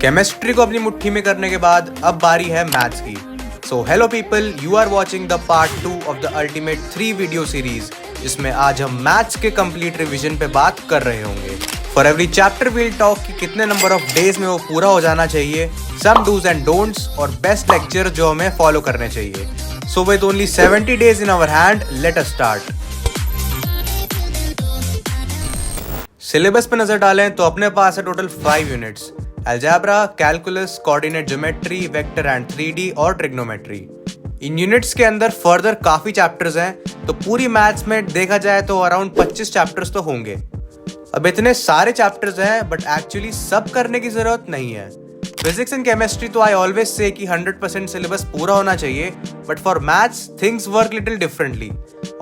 Chemistry को अपनी मुट्ठी में करने के बाद अब बारी है मैथ्स की। So hello people, you are watching the part 2 of the ultimate 3 video series, जिसमें आज हम मैथ्स के कंप्लीट रिवीजन पे बात कर रहे होंगे। For every chapter we'll talk कि कितने नंबर ऑफ डेज में वो पूरा हो जाना चाहिए, सम डूज एंड डोंट्स और बेस्ट लेक्चर जो हमें फॉलो करने चाहिए। So with only 70 days in our hand, let us start. Syllabus पे नजर डालें तो अपने पास है total 5 units: algebra, calculus, coordinate geometry, vector and 3D और ट्रिग्नोमेट्री। इन यूनिट्स के अंदर फर्दर काफी चैप्टर्स हैं, तो पूरी मैथ्स में देखा जाए तो अराउंड 25 चैप्टर्स तो होंगे। अब इतने सारे चैप्टर्स हैं बट एक्चुअली सब करने की जरूरत नहीं है। फिजिक्स एंड केमिस्ट्री तो आई ऑलवेज से कि 100% सिलेबस पूरा होना चाहिए, but for maths things work little differently.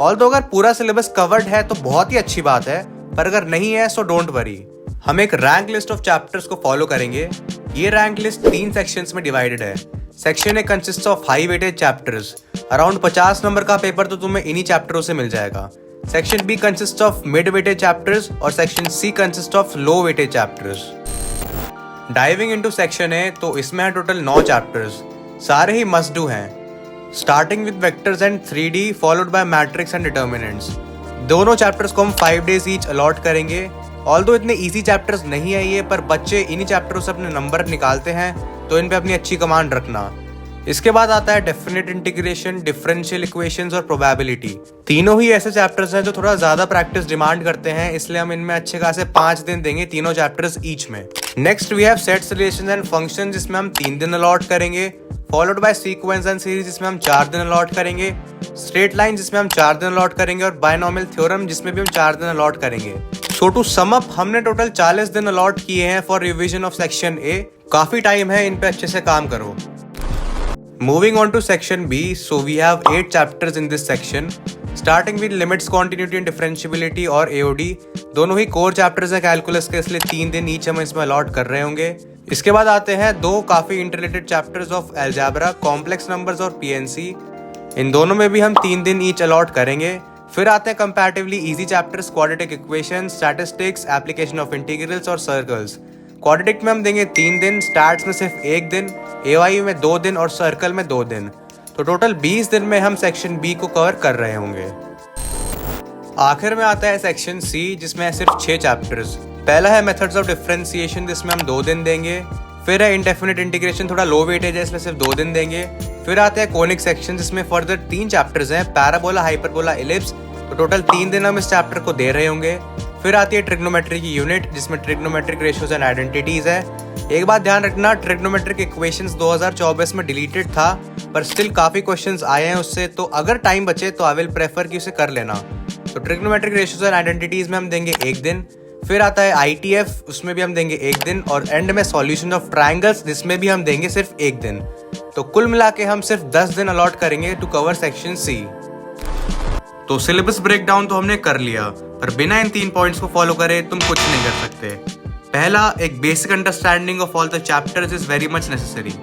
Although अगर पूरा सिलेबस कवर्ड है तो बहुत ही अच्छी बात है, पर अगर नहीं है सो डोंट वरी। हम एक रैंक लिस्ट ऑफ चैप्टर्स को फॉलो करेंगे। ये रैंक लिस्ट 3 सेक्शंस में डिवाइडेड है। Section A consist of high weighted chapters, around 50 number का पेपर तो तुम्हें इन्हीं चैप्टरों से मिल जाएगा। Section B consist of mid weighted chapters और section C consist of low weighted chapters. Diving into section A तो इसमें है टोटल 9 चैप्टर्स, सारे ही मस्ट डू हैं। Starting with vectors and 3D followed by matrix and determinants. दोनों chapters को हम 5 डेज ईच अलॉट करेंगे। ऑल्दो इतने इजी चैप्टर्स नहीं है ये, पर बच्चे इन्हीं चैप्टरों से अपने नंबर निकालते हैं, तो इन पे अपनी अच्छी कमांड रखना। इसके बाद आता है डेफिनेट इंटीग्रेशन, डिफरेंशियल इक्वेशंस और प्रोबेबिलिटी। तीनों ही ऐसे चैप्टर्स हैं जो थोड़ा ज्यादा प्रैक्टिस डिमांड करते हैं, इसलिए हम इनमें अच्छे खासे 5 दिन देंगे तीनों चैप्टर्स ईच में। Next we have sets, relations and functions, जिसमें हम 3 दिन अलॉट करेंगे, followed by sequence and series, जिसमें हम 4 दिन अलॉट करेंगे, स्ट्रेट लाइन जिसमें हम 4 दिन अलॉट करेंगे, और बायनॉमियल थ्योरम जिसमें भी हम 4 दिन अलॉट करेंगे। सो टू सम अप, हमने टोटल 40 दिन अलॉट किए हैं for revision of section A. काफी टाइम है, इन पे अच्छे से काम करो। Moving on to section B, so we have 8 chapters in this section, starting with limits, continuity and differentiability और AOD। दोनों ही कोर चैप्टर्स हैं कैलकुलस के, इसलिए 3 दिन ईच हम इसमें अलॉट कर रहे होंगे। इसके बाद आते हैं 2 काफी interrelated chapters of algebra, complex numbers और PNC। इन दोनों में भी हम 3 दिन ईच अलॉट करेंगे। फिर आते हैं comparatively easy chapters, quadratic equations, statistics, application of integrals और सर्कल्स। क्वाड्रेटिक में हम देंगे 3 दिन, स्टैट्स में सिर्फ 1 दिन, AOI में 2 दिन और सर्कल में 2 दिन। तो टोटल 20 दिन में हम सेक्शन बी को कवर कर रहे होंगे। आखिर में आता है सेक्शन सी, जिसमें है सिर्फ 6 चैप्टर्स। पहला है मेथड्स ऑफ डिफरेंशिएशन, जिसमें हम 2 दिन देंगे। फिर है इंडेफिनिट इंटीग्रेशन, थोड़ा लो वेटेज है इसलिए सिर्फ 2 दिन देंगे। फिर आते हैं कोनिक सेक्शन, जिसमें फर्दर 3 चैप्टर्स हैं, पैराबोला, हाइपरबोला, इलिप्स। तो टोटल 3 दिन हम इस चैप्टर को दे रहे होंगे। फिर आती है ट्रिग्नोमेट्री की यूनिट, जिसमें ट्रिग्नोमेट्रिक रेशियोज एंड आइडेंटिटीज है। एक बात ध्यान रखना, ट्रिग्नोमेट्रिक इक्वेशंस 2024 में डिलीटेड था, पर स्टिल काफी क्वेश्चंस आए हैं उससे, तो अगर टाइम बचे तो आई विल प्रेफर कि उसे कर लेना। तो ट्रिग्नोमेट्रिक रेशियोज एंड आइडेंटिटीज में हम देंगे 1 दिन। फिर आता है ITF, उसमें भी हम देंगे 1 दिन, और एंड में सॉल्यूशन ऑफ ट्रायंगल्स, जिसमें भी हम देंगे सिर्फ 1 दिन। तो कुल मिला के हम सिर्फ 10 दिन अलॉट करेंगे टू कवर सेक्शन सी। तो सिलेबस ब्रेकडाउन तो हमने कर लिया, पर बिना इन 3 पॉइंट्स को फॉलो करे तुम कुछ नहीं कर सकते। पहला, एक basic understanding of all the chapters is very much necessary.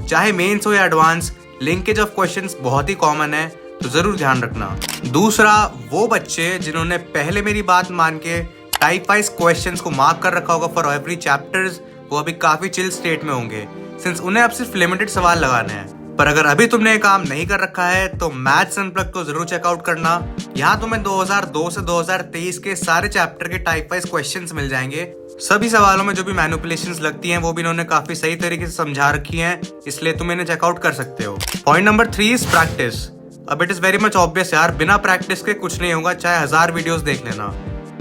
चाहे मेंस हो या एडवांस, लिंकेज ऑफ क्वेश्चंस बहुत ही कॉमन है, तो जरूर ध्यान रखना। दूसरा, वो बच्चे जिन्होंने पहले मेरी बात मान के टाइप वाइज क्वेश्चंस को मार्क कर रखा होगा फॉर एवरी चैप्टर्स, वो अभी काफी चिल स्टेट में होंगे, सिंस उन्हें अब सिर्फ लिमिटेड सवाल लगाने हैं। पर अगर अभी तुमने ये काम नहीं कर रखा है तो मैथ्स अनप्लग को जरूर चेकआउट करना। यहाँ तुम्हें 2002 से 2023 के सारे चैप्टर के टाइप वाइज क्वेश्चंस मिल जाएंगे। सभी सवालों में जो भी मैनिपुलेशंस लगती हैं वो भी इन्होंने काफी सही तरीके से समझा रखी हैं, इसलिए तुम इन्हें चेकआउट कर सकते हो। Point number 3 is practice. अब it is very much obvious यार, बिना प्रैक्टिस के कुछ नहीं होगा, चाहे 1000 वीडियोस देख लेना।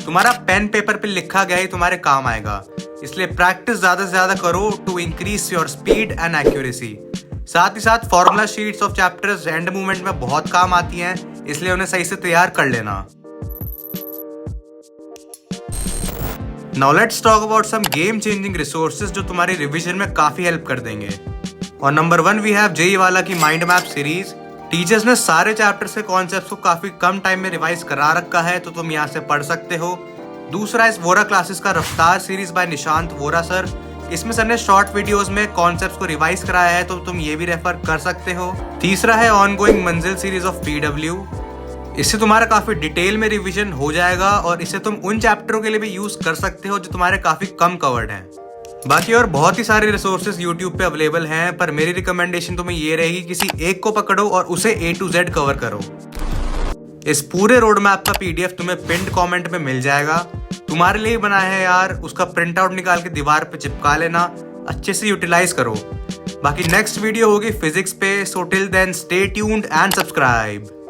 तुम्हारा पेन पेपर पे लिखा गया ही तुम्हारे काम आएगा, इसलिए प्रैक्टिस ज्यादा से ज्यादा करो to increase your speed and accuracy. साथ ही साथ formula sheets of chapters and movement में बहुत काम आती हैं, इसलिए उन्हें सही से तैयार कर लेना। Now let's talk about some game changing resources जो तुम्हारी रिवीजन में काफी हेल्प कर देंगे। और नंबर 1 वी हैव जेई वाला की माइंड मैप सीरीज। टीचर्स ने सारे चैप्टर्स के कॉन्सेप्ट्स को काफी कम टाइम में रिवाइज करा रखा है, तो तुम यहाँ से पढ़ सकते हो। दूसरा इस वोरा क्लासेस का रफ्तार series by Nishant Vora sir. इसमें सर ने शॉर्ट वीडियोस में कॉन्सेप्ट्स को रिवाइज कराया है, तो तुम ये भी रेफर कर सकते हो। तीसरा है ऑनगोइंग मंजिल सीरीज ऑफ PW। इससे तुम्हारा काफी डिटेल में रिवीजन हो जाएगा और इसे तुम उन चैप्टरों के लिए भी यूज कर सकते हो जो तुम्हारे काफी कम कवर्ड हैं। बाकी और बहुत ही सारे रिसोर्सेज यूट्यूब पे अवेलेबल हैं, पर मेरी रिकमेंडेशन तुम्हें ये रहेगी किसी एक को पकड़ो और उसे A to Z कवर करो। इस पूरे रोड मैप का PDF तुम्हें पिंड कमेंट में मिल जाएगा। तुम्हारे लिए बना है यार, उसका प्रिंट आउट निकाल के दीवार पे चिपका लेना, अच्छे से यूटिलाइज करो। बाकी नेक्स्ट वीडियो होगी फिजिक्स पे, so till then stay tuned and subscribe.